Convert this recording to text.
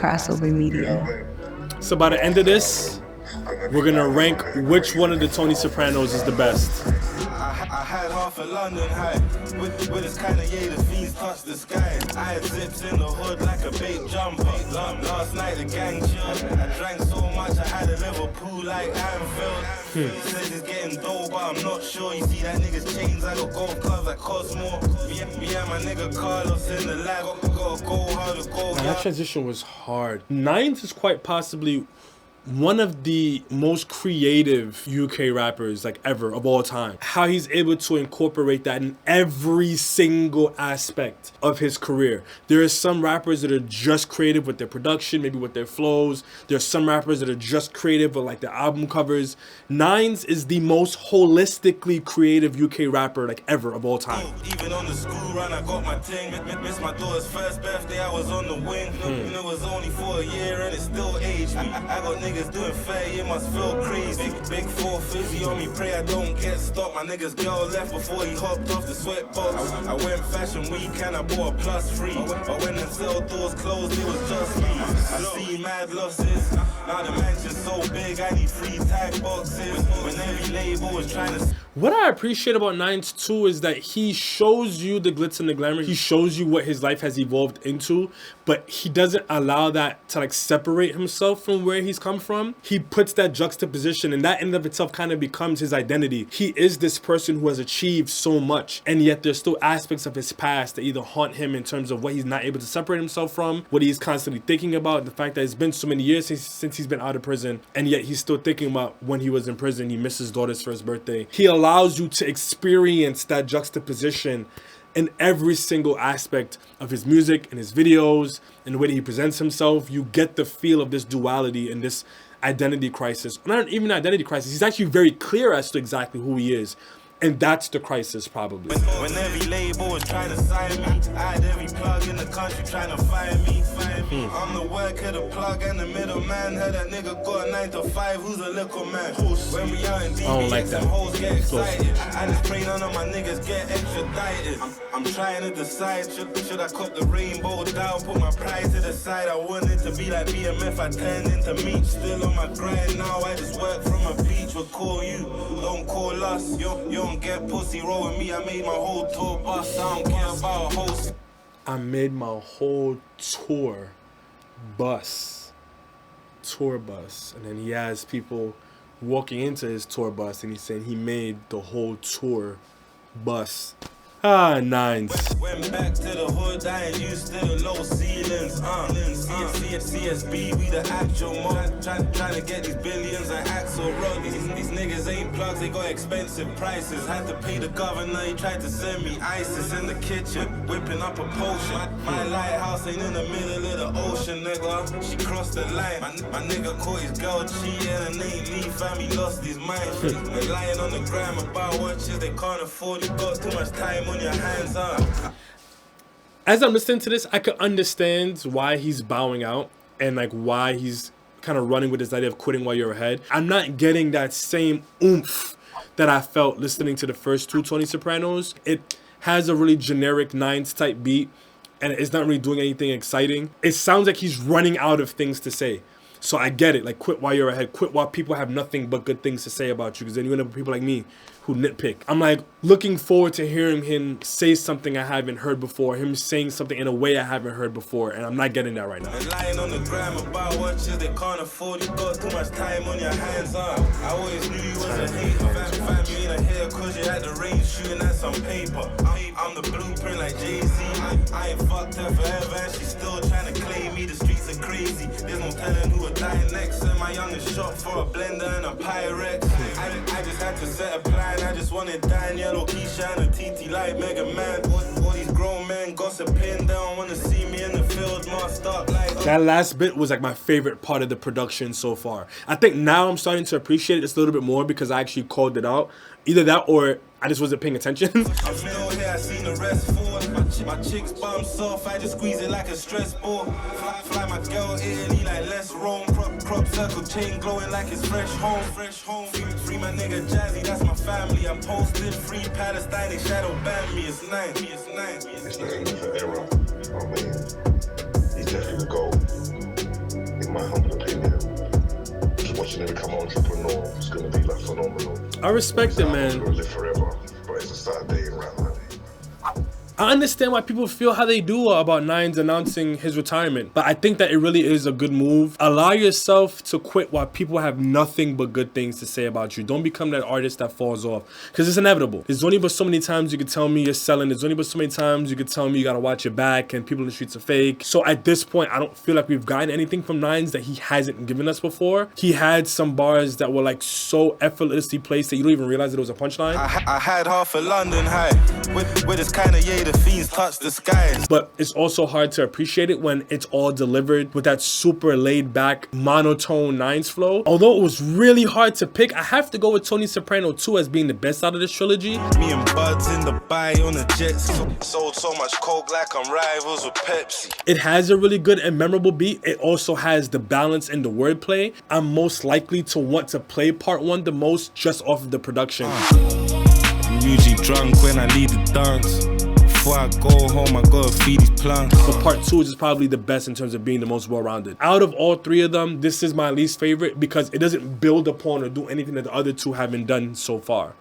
Crossover Media. So by the end of this, we're gonna rank which one of the Tony Sopranos is the best. I had half a London high with this kind of the fiends touch the sky. I had zips in the hood like a big jumper. Last night the gang chilled. I drank so much I had a Liverpool like Anfield. He says he's getting dope, but I'm not sure. You see that nigga's chains, I got golf clubs that cost more. Me and my nigga Carlos in the lab. Gotta go hard to go. That transition was hard. Nines is quite possibly one of the most creative UK rappers like ever of all time. How he's able to incorporate that in every single aspect of his career. There are some rappers that are just creative with their production, maybe with their flows. There are some rappers that are just creative with like their album covers. Nines is the most holistically creative UK rapper like ever of all time. Even on the school run, I got my ting. Missed my daughter's first birthday, I was on the wing. And it was only for a year and it still aged me. I got niggas doing 30, it must feel crazy. Big 4 fizzy on me, pray I don't get stopped. My nigga's girl left before he hopped off the sweatbox. I went fashion week and I bought a +3. But when the cell doors closed, it was just me. I see mad losses. Now the mansion's so big, I need 3 tag boxes. When every label was trying to... What I appreciate about Nines too is that he shows you the glitz and the glamour. He shows you what his life has evolved into, but he doesn't allow that to like separate himself from where he's come from. He puts that juxtaposition, and that in and of itself kind of becomes his identity. He is this person who has achieved so much, and yet there's still aspects of his past that either haunt him in terms of what he's not able to separate himself from, what he's constantly thinking about, the fact that it's been so many years since he's been out of prison, and yet he's still thinking about when he was in prison. He missed his daughter's first birthday. He allows you to experience that juxtaposition in every single aspect of his music and his videos and the way that he presents himself. You get the feel of this duality and this identity crisis. Not even an identity crisis. He's actually very clear as to exactly who he is. And that's the crisis, probably. When every label was trying to sign me, I had every plug in the country trying to find me. I'm the worker, the plug, and the middleman. Heard that nigga got a 9 to 5, who's a little man? When we out in DBX, I don't like that. Hoes get excited. I just pray none of my niggas get extradited. I'm trying to decide, should I cut the rainbow down, put my pride to the side. I wanted to be like BMF, I turned into Meech. Still on my grind now, I just work from a beach. We'll call you, don't call us. You don't get pussy, roll with me. I made my whole tour bus. I don't care about a host. I made my whole tour bus. And then he has people walking into his tour bus and he's saying he made the whole tour bus. Ah, Nines. Went back to the hood, I ain't used to the low ceilings. CSB, we the actual mob. Trying to get these billions and Axel Road. These niggas ain't plugs, they got expensive prices. Had to pay the governor, he tried to send me ISIS in the kitchen, whipping up a potion. My lighthouse ain't in the middle of the ocean, nigga. She crossed the line. My nigga caught his girl cheating and ain't leave, fam, he lost his mind. They lying on the gram about watches they can't afford. He got too much time on your hands up. As I'm listening to this, I could understand why he's bowing out and like why he's kind of running with this idea of quitting while you're ahead. I'm not getting that same oomph that I felt listening to the first 2 Tony Sopranos. It has a really generic Nines type beat and it's not really doing anything exciting. It sounds like he's running out of things to say. So I get it, like quit while you're ahead, quit while people have nothing but good things to say about you, because then you end up with people like me who nitpick. I'm like looking forward to hearing him say something I haven't heard before, him saying something in a way I haven't heard before, and I'm not getting that right now. Lying on the gram about watches they can't afford, you got too much time on your hands up. I always knew you was a hater, fam, you ain't a hater cause you had the range shooting at some paper. I'm the blueprint like Jay-Z, I ain't fucked her forever and she's still trying to claim me, the streets are crazy. There's no telling who would die next, and my youngest shot for a blender and a Pyrex. I just had to set a plan, I just wanted Daniel, Keisha and a TT like Mega Man. All these grown men gossiping, they don't want to see me in the field, masked up like... That last bit was like my favorite part of the production so far. I think now I'm starting to appreciate it just a little bit more because I actually called it out. Either that or I just wasn't paying attention. I'm still here, I seen the rest fall. My chick's bum soft, I just squeeze it like a stress ball. Fly my girl Italy like less Rome. Crop circle chain glowing like it's fresh home. Free my nigga Jazzy, that's my family. I'm posted, free Palestine, they shadow ban me. It's 9. It's the 80th era, my man. He's definitely the goal. I respect it, man. I understand why people feel how they do about Nines announcing his retirement, but I think that it really is a good move. Allow yourself to quit while people have nothing but good things to say about you. Don't become that artist that falls off, because it's inevitable. There's only but so many times you can tell me you're selling. There's only but so many times you can tell me you gotta watch your back and people in the streets are fake. So at this point, I don't feel like we've gotten anything from Nines that he hasn't given us before. He had some bars that were like so effortlessly placed that you don't even realize that it was a punchline. I had half a London high with this kind of the fiends touch the skies. But it's also hard to appreciate it when it's all delivered with that super laid back monotone Nines flow. Although it was really hard to pick, I have to go with Tony Soprano 2 as being the best out of this trilogy. Me and Buds in the bay on the jets. Sold so much coke like I'm rivals with Pepsi. It has a really good and memorable beat. It also has the balance and the wordplay. I'm most likely to want to play part 1 the most just off of the production. I'm usually drunk when I lead the dance. Before I go home, I gotta feed these plants. But part 2 is probably the best in terms of being the most well-rounded. Out of all 3 of them, this is my least favorite because it doesn't build upon or do anything that the other 2 haven't done so far.